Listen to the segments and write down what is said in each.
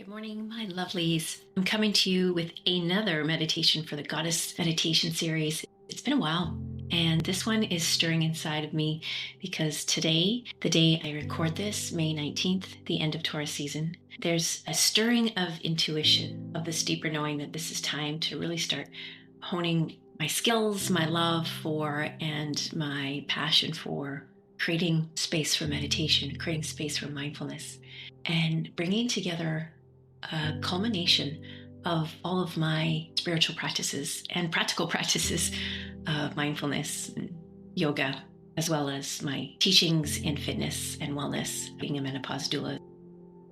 Good morning, my lovelies. I'm coming to you with another meditation for the Goddess Meditation series. It's been a while, and this one is stirring inside of me because today, the day I record this, May 19th, the end of Taurus season, there's a stirring of intuition, of this deeper knowing that this is time to really start honing my skills, my love for, and my passion for creating space for meditation, creating space for mindfulness, and bringing together a culmination of all of my spiritual practices and practical practices of mindfulness and yoga, as well as my teachings in fitness and wellness, being a menopause doula.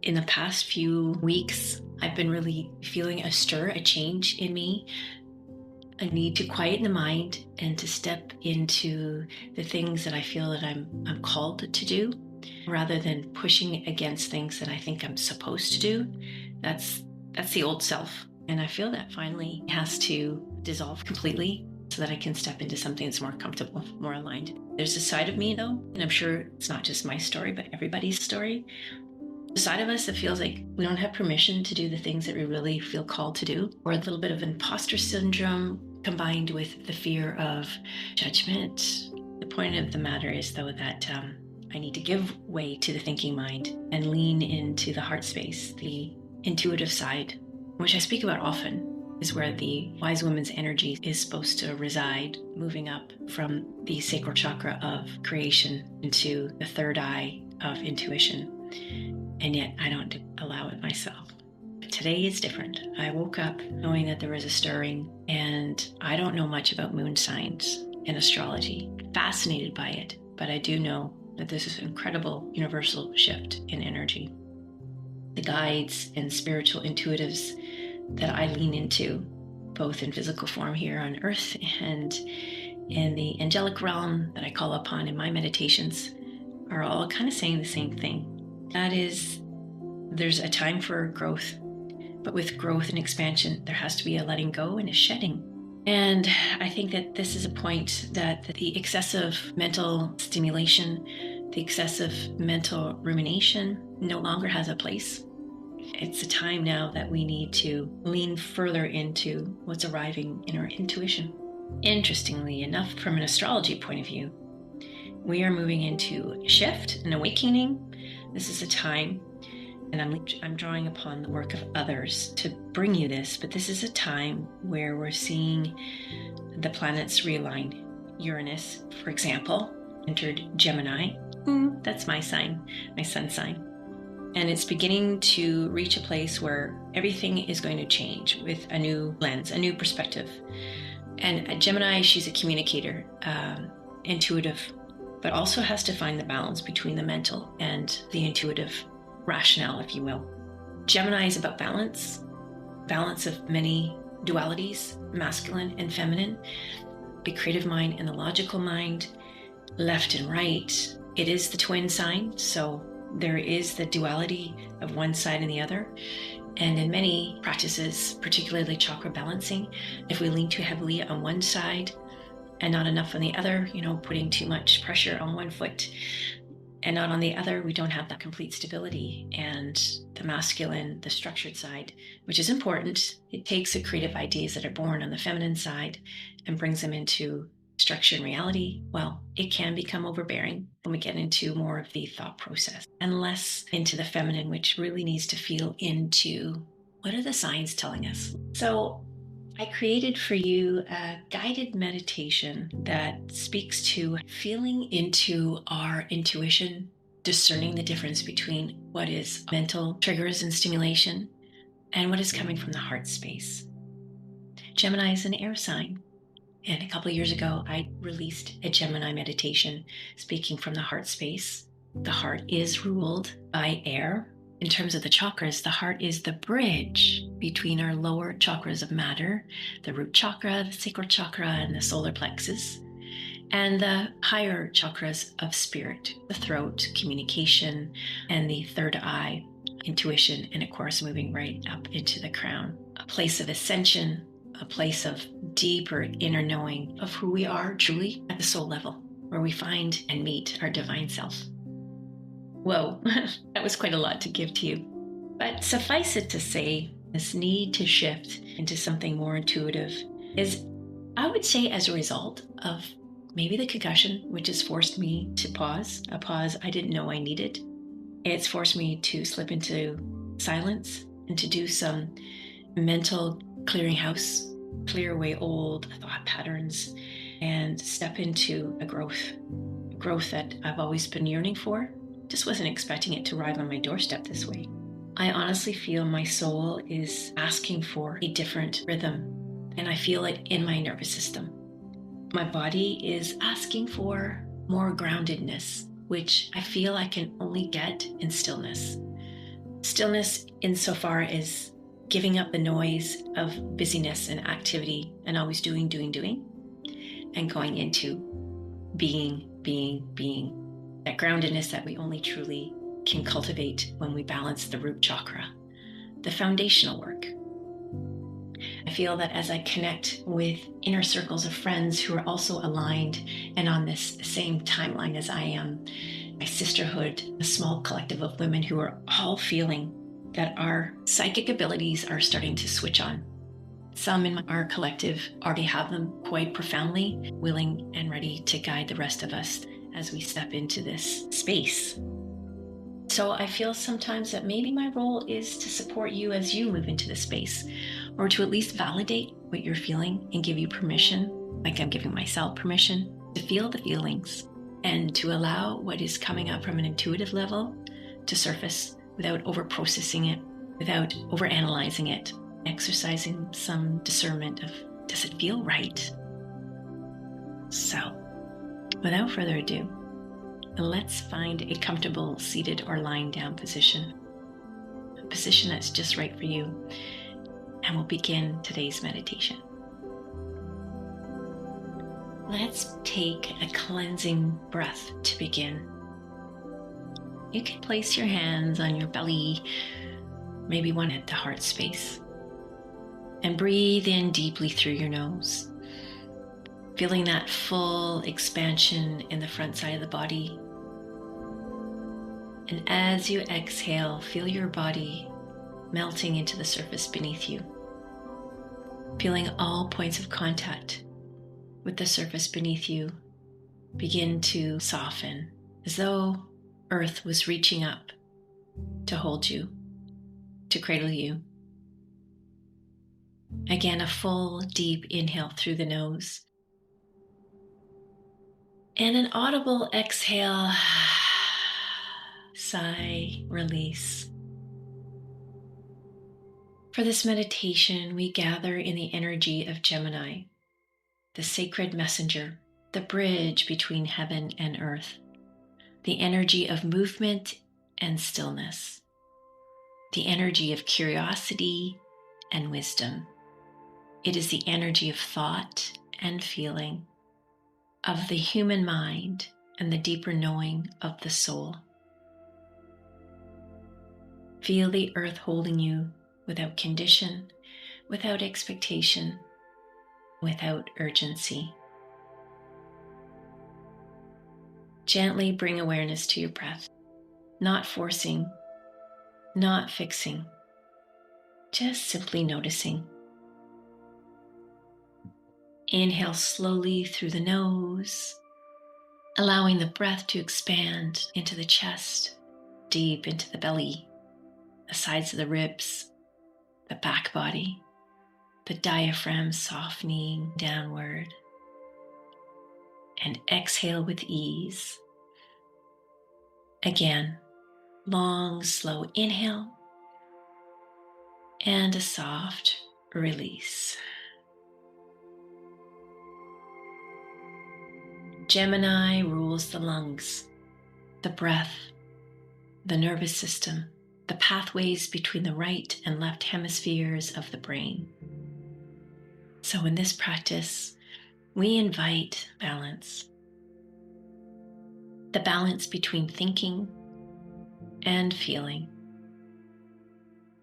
In the past few weeks, I've been really feeling a stir, a change in me, a need to quieten the mind and to step into the things that I feel that I'm called to do, rather than pushing against things that I think I'm supposed to do. That's the old self. And I feel that finally has to dissolve completely so that I can step into something that's more comfortable, more aligned. There's a side of me though, and I'm sure it's not just my story, but everybody's story. The side of us that feels like we don't have permission to do the things that we really feel called to do, or a little bit of imposter syndrome combined with the fear of judgment. The point of the matter is though that I need to give way to the thinking mind and lean into the heart space, the intuitive side, which I speak about often, is where the wise woman's energy is supposed to reside, moving up from the sacral chakra of creation into the third eye of intuition. And yet I don't allow it myself. But today is different. I woke up knowing that there was a stirring, and I don't know much about moon signs and astrology. Fascinated by it, but I do know that this is an incredible universal shift in energy. The guides and spiritual intuitives that I lean into, both in physical form here on earth and in the angelic realm that I call upon in my meditations, are all kind of saying the same thing. That is, there's a time for growth, but with growth and expansion, there has to be a letting go and a shedding. And I think that this is a point that the excessive mental stimulation, the excessive mental rumination no longer has a place. It's a time now that we need to lean further into what's arriving in our intuition. Interestingly enough, from an astrology point of view, we are moving into a shift, an awakening. This is a time, and I'm drawing upon the work of others to bring you this, but this is a time where we're seeing the planets realign. Uranus, for example, entered Gemini. That's my sign, my sun sign. And it's beginning to reach a place where everything is going to change with a new lens, a new perspective. And at Gemini, she's a communicator, intuitive, but also has to find the balance between the mental and the intuitive rationale, if you will. Gemini is about balance of many dualities, masculine and feminine, the creative mind and the logical mind, left and right. It is the twin sign, so there is the duality of one side and the other. And in many practices, particularly chakra balancing, if we lean too heavily on one side and not enough on the other, putting too much pressure on one foot and not on the other, we don't have that complete stability. And the masculine, the structured side, which is important, it takes the creative ideas that are born on the feminine side and brings them into structure and reality. Well, it can become overbearing when we get into more of the thought process and less into the feminine, which really needs to feel into what are the signs telling us. So I created for you a guided meditation that speaks to feeling into our intuition, discerning the difference between what is mental triggers and stimulation and what is coming from the heart space. Gemini is an air sign. And a couple of years ago, I released a Gemini meditation speaking from the heart space. The heart is ruled by air. In terms of the chakras, the heart is the bridge between our lower chakras of matter, the root chakra, the sacral chakra, and the solar plexus, and the higher chakras of spirit, the throat, communication, and the third eye, intuition, and of course, moving right up into the crown, a place of ascension, a place of deeper inner knowing of who we are truly at the soul level, where we find and meet our divine self. Whoa, that was quite a lot to give to you. But suffice it to say, this need to shift into something more intuitive is, I would say, as a result of maybe the concussion, which has forced me to pause, a pause I didn't know I needed. It's forced me to slip into silence and to do some mental clearing house, clear away old thought patterns, and step into a growth that I've always been yearning for. Just wasn't expecting it to arrive on my doorstep this way. I honestly feel my soul is asking for a different rhythm, and I feel it in my nervous system. My body is asking for more groundedness, which I feel I can only get in stillness. Stillness insofar as giving up the noise of busyness and activity and always doing, and going into being. That groundedness that we only truly can cultivate when we balance the root chakra, the foundational work. I feel that as I connect with inner circles of friends who are also aligned and on this same timeline as I am, my sisterhood, a small collective of women who are all feeling that our psychic abilities are starting to switch on. Some in our collective already have them quite profoundly, willing and ready to guide the rest of us as we step into this space. So I feel sometimes that maybe my role is to support you as you move into the space, or to at least validate what you're feeling and give you permission, like I'm giving myself permission, to feel the feelings and to allow what is coming up from an intuitive level to surface without over-processing it, without over-analyzing it, exercising some discernment of, does it feel right? So, without further ado, let's find a comfortable seated or lying down position, a position that's just right for you, and we'll begin today's meditation. Let's take a cleansing breath to begin. You can place your hands on your belly, maybe one at the heart space, and breathe in deeply through your nose, feeling that full expansion in the front side of the body. And as you exhale, feel your body melting into the surface beneath you, feeling all points of contact with the surface beneath you begin to soften, as though earth was reaching up to hold you, to cradle you. Again, a full, deep inhale through the nose. And an audible exhale, sigh, release. For this meditation, we gather in the energy of Gemini, the sacred messenger, the bridge between heaven and earth, the energy of movement and stillness, the energy of curiosity and wisdom. It is the energy of thought and feeling, of the human mind and the deeper knowing of the soul. Feel the earth holding you without condition, without expectation, without urgency. Gently bring awareness to your breath, not forcing, not fixing, just simply noticing. Inhale slowly through the nose, allowing the breath to expand into the chest, deep into the belly, the sides of the ribs, the back body, the diaphragm softening downward. And exhale with ease. Again, long, slow inhale and a soft release. Gemini rules the lungs, the breath, the nervous system, the pathways between the right and left hemispheres of the brain. So in this practice, we invite balance. The balance between thinking and feeling,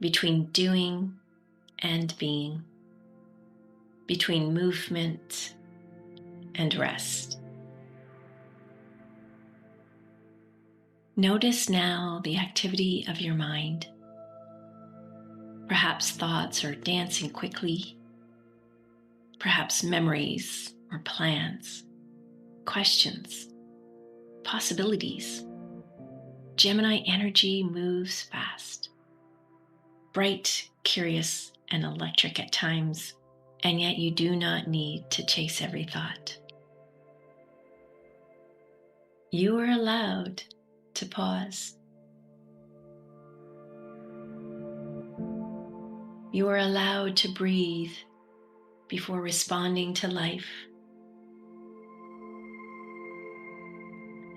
between doing and being, between movement and rest. Notice now the activity of your mind, Perhaps thoughts are dancing quickly. Perhaps memories or plans, questions, possibilities. Gemini energy moves fast, bright, curious, and electric at times, and yet you do not need to chase every thought. You are allowed to pause. You are allowed to breathe before responding to life.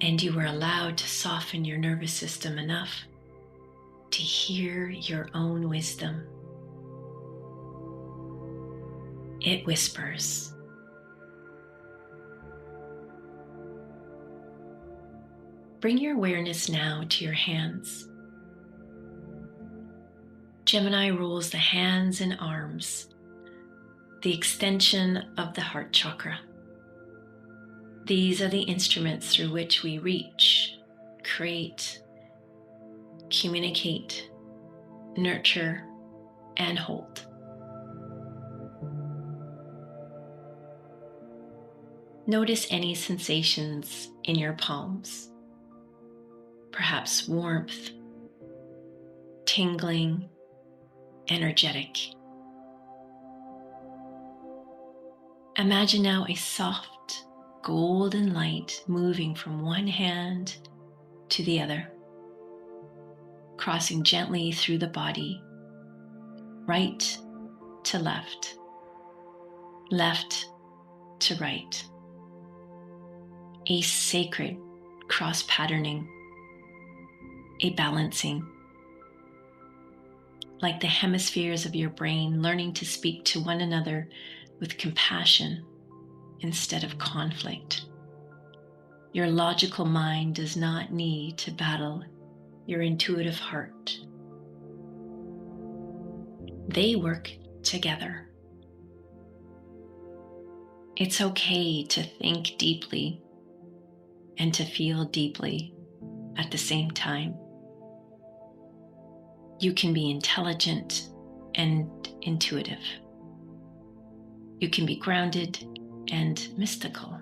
And you are allowed to soften your nervous system enough to hear your own wisdom. It whispers. Bring your awareness now to your hands. Gemini rules the hands and arms, the extension of the heart chakra. These are the instruments through which we reach, create, communicate, nurture, and hold. Notice any sensations in your palms, perhaps warmth, tingling, energetic. Imagine now a soft, golden light moving from one hand to the other, crossing gently through the body, right to left, left to right. A sacred cross-patterning, a balancing, like the hemispheres of your brain learning to speak to one another with compassion instead of conflict. Your logical mind does not need to battle your intuitive heart. They work together. It's okay to think deeply and to feel deeply at the same time. You can be intelligent and intuitive. You can be grounded and mystical.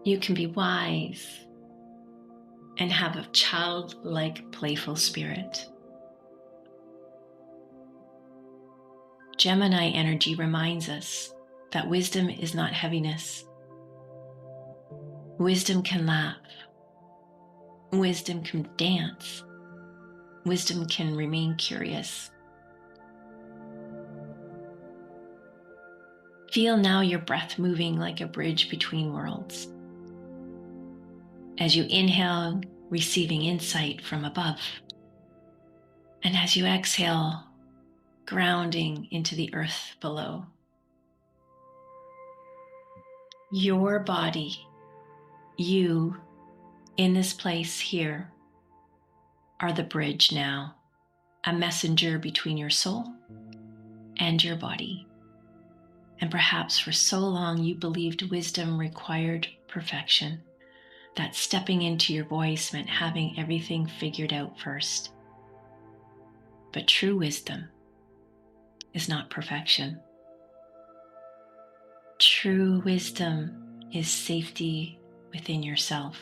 You can be wise and have a childlike, playful spirit. Gemini energy reminds us that wisdom is not heaviness. Wisdom can laugh. Wisdom can dance. Wisdom can remain curious. Feel now your breath moving like a bridge between worlds. As you inhale, receiving insight from above. And as you exhale, grounding into the earth below. Your body, you in this place here, are the bridge now, a messenger between your soul and your body. And perhaps for so long you believed wisdom required perfection, that stepping into your voice meant having everything figured out first. But true wisdom is not perfection. True wisdom is safety within yourself.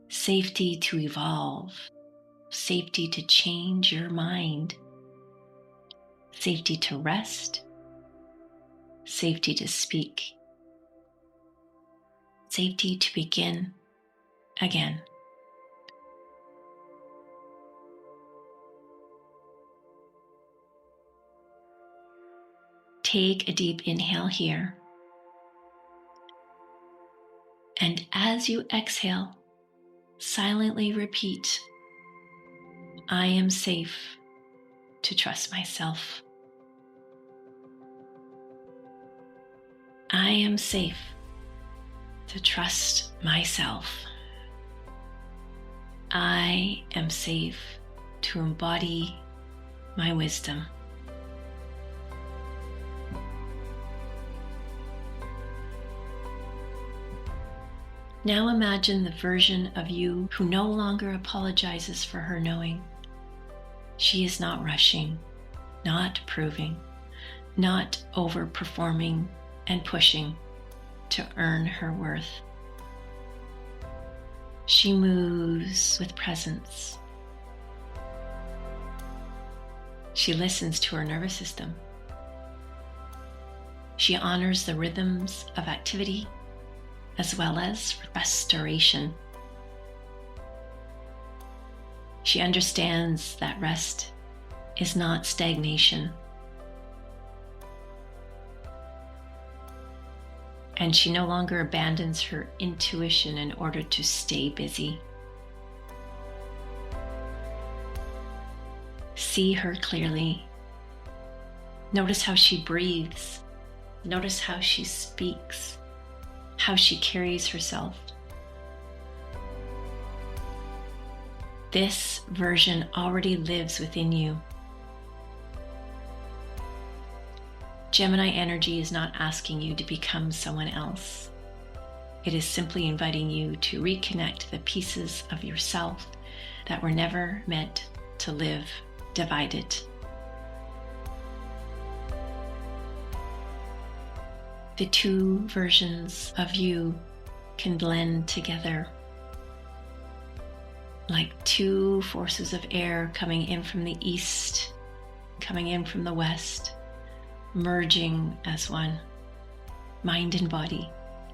Safety to evolve, safety to change your mind, safety to rest, safety to speak, safety to begin again. Take a deep inhale here. And as you exhale, silently repeat, I am safe to trust myself. I am safe to trust myself. I am safe to embody my wisdom. Now imagine the version of you who no longer apologizes for her knowing, She is not rushing, not proving, not overperforming and pushing to earn her worth. She moves with presence. She listens to her nervous system. She honors the rhythms of activity as well as restoration. She understands that rest is not stagnation. And she no longer abandons her intuition in order to stay busy. See her clearly. Notice how she breathes. Notice how she speaks, how she carries herself. This version already lives within you. Gemini energy is not asking you to become someone else. It is simply inviting you to reconnect the pieces of yourself that were never meant to live divided. The two versions of you can blend together like two forces of air coming in from the east, coming in from the west, merging as one. Mind and body,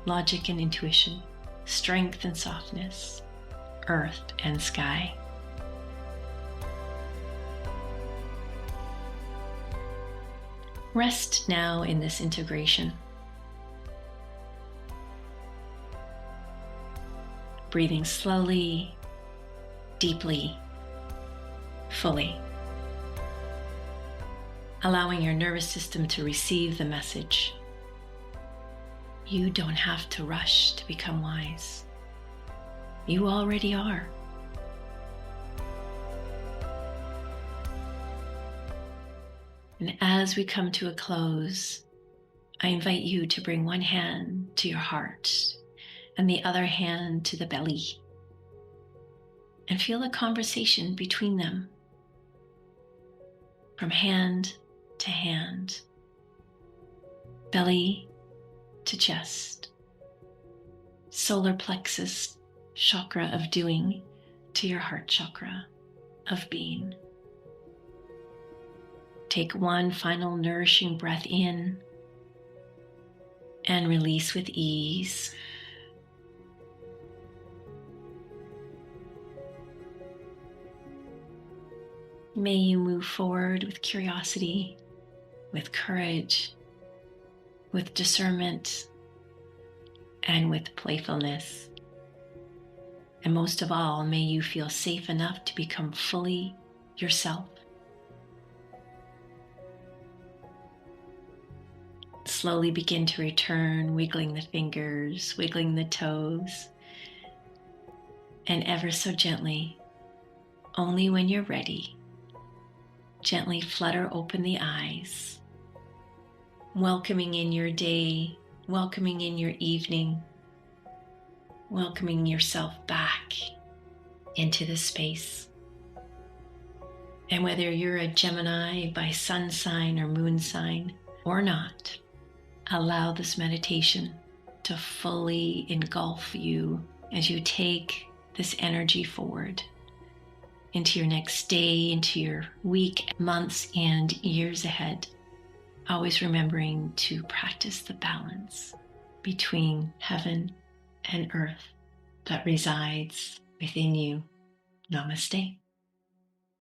logic and intuition, strength and softness, earth and sky. Rest now in this integration. Breathing slowly, deeply, fully. Allowing your nervous system to receive the message. You don't have to rush to become wise. You already are. And as we come to a close, I invite you to bring one hand to your heart and the other hand to the belly, and feel a conversation between them, from hand to hand, belly to chest, solar plexus chakra of doing to your heart chakra of being. Take one final nourishing breath in and release with ease. May you move forward with curiosity, with courage, with discernment, and with playfulness. And most of all, may you feel safe enough to become fully yourself. Slowly begin to return, wiggling the fingers, wiggling the toes, and ever so gently, only when you're ready, gently flutter open the eyes, welcoming in your day, welcoming in your evening, welcoming yourself back into the space. And whether you're a Gemini by sun sign or moon sign or not, allow this meditation to fully engulf you as you take this energy forward into your next day, into your week, months, and years ahead. Always remembering to practice the balance between heaven and earth that resides within you. Namaste.